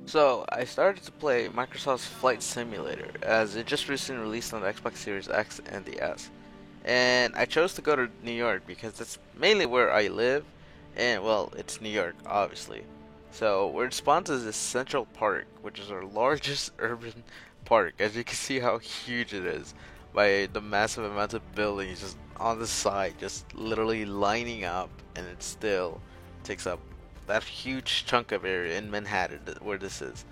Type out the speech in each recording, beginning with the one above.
So I started to play Microsoft's Flight Simulator as it just recently released on the Xbox Series X and the S. And I chose to go to New York because that's mainly where I live, and well, it's New York, obviously. So where it spawns is Central Park, which is our largest urban park. As you can see how huge it is by the massive amount of buildings just on the side, just literally lining up, and it still takes up that huge chunk of area in Manhattan where this is.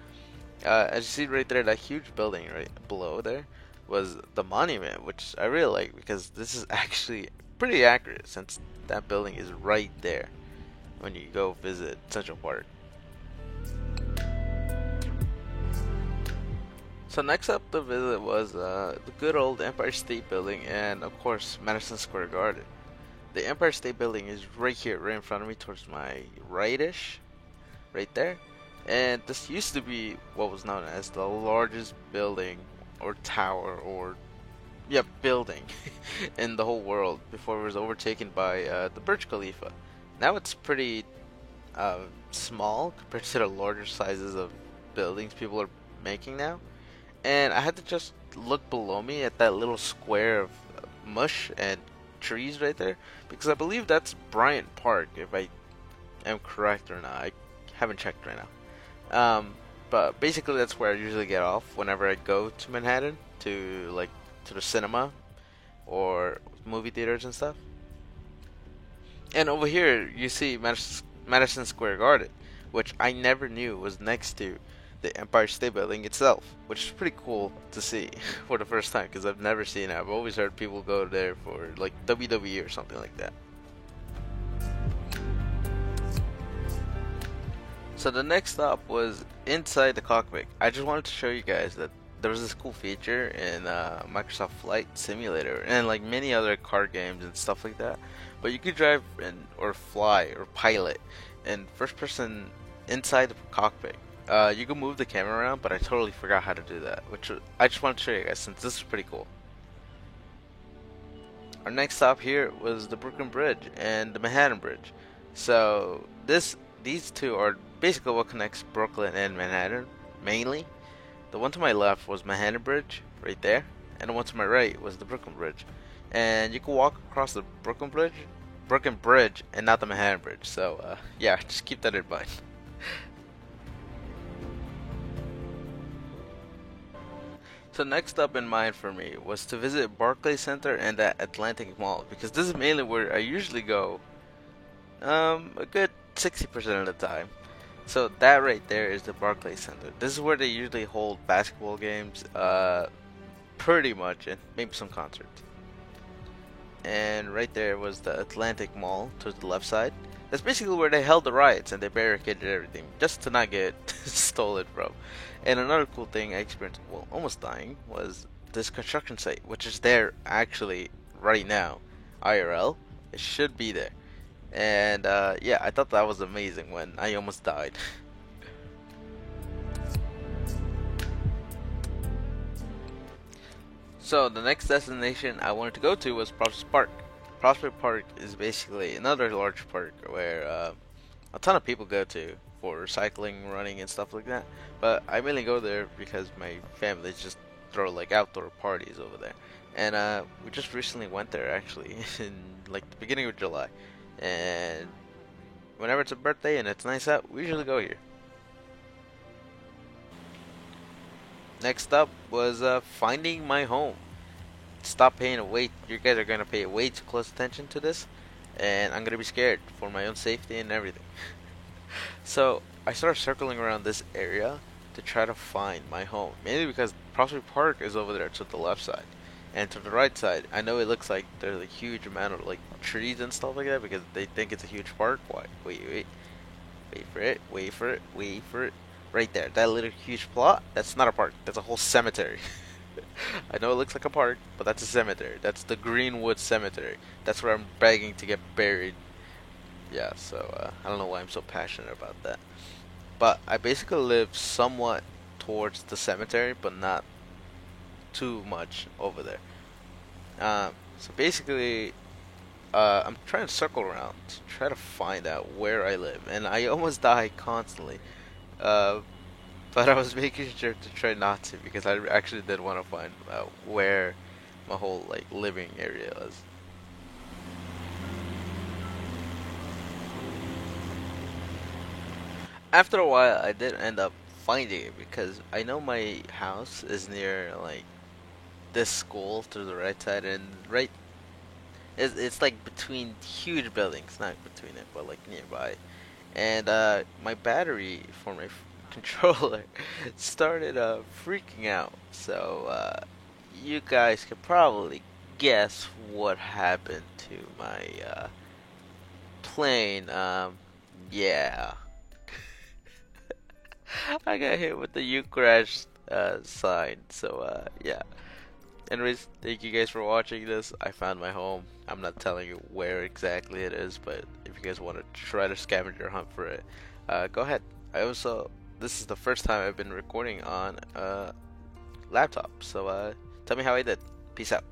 As you see right there, that huge building right below there was the monument, which I really like because this is actually pretty accurate since that building is right there when you go visit Central Park. So next up the visit was the good old Empire State Building and of course Madison Square Garden. The Empire State Building is right here, right in front of me towards my rightish, right there. And this used to be what was known as the largest building or tower or yeah building in the whole world before it was overtaken by the Burj Khalifa. Now it's pretty uh, small compared to the larger sizes of buildings people are making now. And I had to just look below me at that little square of mush and trees right there because I believe that's Bryant Park if I am correct or not. I haven't checked right now. Um, but basically, that's where I usually get off whenever I go to Manhattan to like to the cinema or movie theaters and stuff. And over here, you see Madison Square Garden, which I never knew was next to the Empire State Building itself, which is pretty cool to see for the first time because I've never seen it. I've always heard people go there for like WWE or something like that. So the next stop was inside the cockpit. I just wanted to show you guys that there was this cool feature in Microsoft Flight Simulator and like many other car games and stuff like that. But you could drive or fly or pilot in first person inside the cockpit. You can move the camera around, but I totally forgot how to do that, which I just wanted to show you guys since this is pretty cool. Our next stop here was the Brooklyn Bridge and the Manhattan Bridge. So these two are basically what connects Brooklyn and Manhattan mainly. The one to my left was Manhattan Bridge right there, and the one to my right was the Brooklyn Bridge. And you can walk across the Brooklyn Bridge, and not the Manhattan Bridge. So yeah, just keep that in mind. So next up in mind for me was to visit Barclays Center and the Atlantic Mall because this is mainly where I usually go. A good 60% of the time. So that right there is the Barclays Center. This is where they usually hold basketball games, pretty much, and maybe some concerts. And right there was the Atlantic Mall to the left side. That's basically where they held the riots and they barricaded everything just to not get stolen from. And another cool thing I experienced, well, almost dying, was this construction site, which is there actually right now, IRL. It should be there. And yeah, I thought that was amazing when I almost died. So the next destination I wanted to go to was Prospect Park. Prospect Park is basically another large park where a ton of people go to for cycling, running, and stuff like that. But I mainly go there because my family just throw like outdoor parties over there, and we just recently went there actually in like the beginning of July, and whenever it's a birthday and it's nice out, we usually go here. Next up was finding my home. Stop paying way. You guys are gonna pay way too close attention to this, and I'm gonna be scared for my own safety and everything. So I started circling around this area to try to find my home, mainly because Prospect Park is over there to the left side, and to the right side, I know it looks like there's a huge amount of like trees and stuff like that because they think it's a huge park. Why? Wait for it, wait for it, wait for it. Right there, that little huge plot. That's not a park. That's a whole cemetery. I know it looks like a park, but that's a cemetery. That's the Greenwood Cemetery. That's where I'm begging to get buried. Yeah, so I don't know why I'm so passionate about that. But I basically live somewhat towards the cemetery, but not too much over there. So basically, I'm trying to circle around to try to find out where I live, and I almost die constantly. Uh, but I was making sure to try not to because I actually did want to find where my whole like living area was. After a while, I did end up finding it because I know my house is near like this school to the right side, and right it's like between huge buildings, not between it, but like nearby. And my battery for my controller started freaking out. So you guys could probably guess what happened to my plane. Yeah, I got hit with the "you crashed" sign. So yeah. Anyways, thank you guys for watching this. I found my home. I'm not telling you where exactly it is, but if you guys want to try to scavenger hunt for it, go ahead. I also, this is the first time I've been recording on a laptop, so tell me how I did. Peace out.